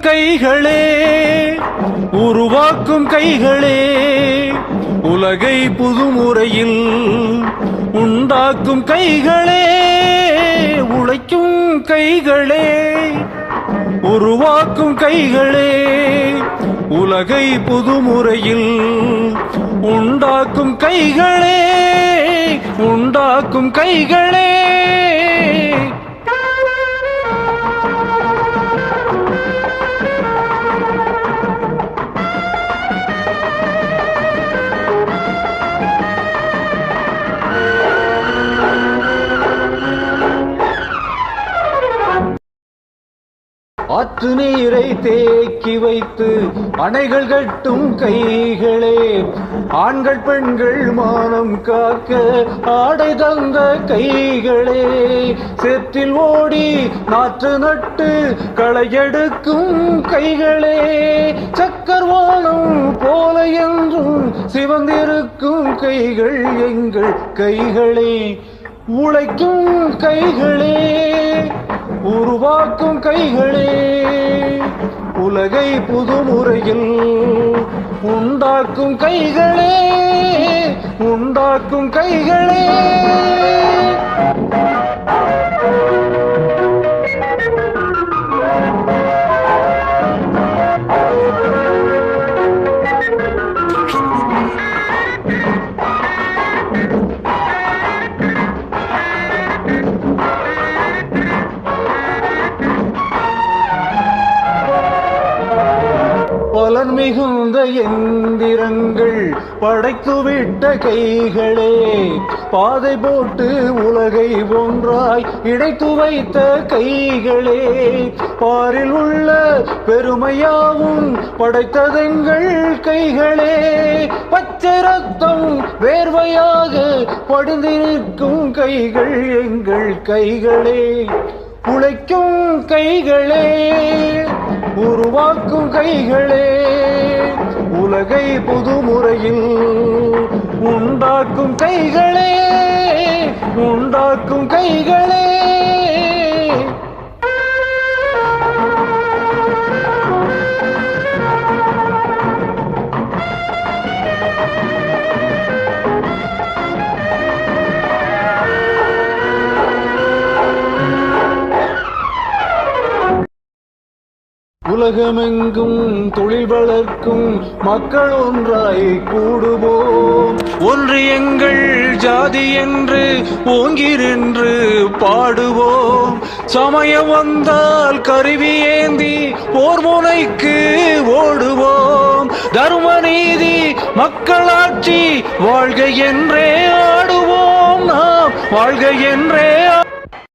கைகளே, உருவாக்கும் கைகளே, உலகை புதுமுறையில் உண்டாக்கும் கைகளே, உழைக்கும் கைகளே, உருவாக்கும் கைகளே, உலகை புதுமுறையில் உண்டாக்கும் கைகளே, உண்டாக்கும் கைகளே. ஆற்று நீரை தேக்கி வைத்து அணைகள் கட்டும் கைகளே, ஆண்கள் பெண்கள் மானம் காக்க ஆடை தந்த கைகளே, சேற்றில் ஓடி நாற்று நட்டு களையெடுக்கும் கைகளே, சக்கர்வானம் போல என்றும் சிவந்திருக்கும் கைகள் எங்கள் கைகளே, உழைக்கும் கைகளே, உருவாக்கும் கைகளே, உலகை புதுமுறையில் உண்டாக்கும் கைகளே, உண்டாக்கும் கைகளே. பலன் மிகுந்த எந்திரங்கள் படைத்துவிட்ட கைகளே, பாதை போட்டு உலகை ஒன்றாய் இணைத்து வைத்த கைகளே, பாரில் உள்ள பெருமையாவும் படைத்ததெங்கள் கைகளே, பச்சை ரத்தம் வேர்வையாக படிந்திருக்கும் கைகள் எங்கள் கைகளே, உழைக்கும் கைகளே, உருவாக்கும் கைகளே, உலகை புதுமுறையில் உண்டாக்கும் கைகளே, உண்டாக்கும் கைகளே. உலகமெங்கும் தொழில் வளர்க்கும் மக்கள் ஒன்றாய் கூடுவோம், ஒன்று எங்கள் ஜாதி என்று ஓங்கிரென்று பாடுவோம், சமயம் வந்தால் கருவி ஏந்தி போர் முனைக்கு ஓடுவோம், தர்ம நீதி மக்களாட்சி வாழ்க என்றே ஆடுவோம், நாம் வாழ்க என்றே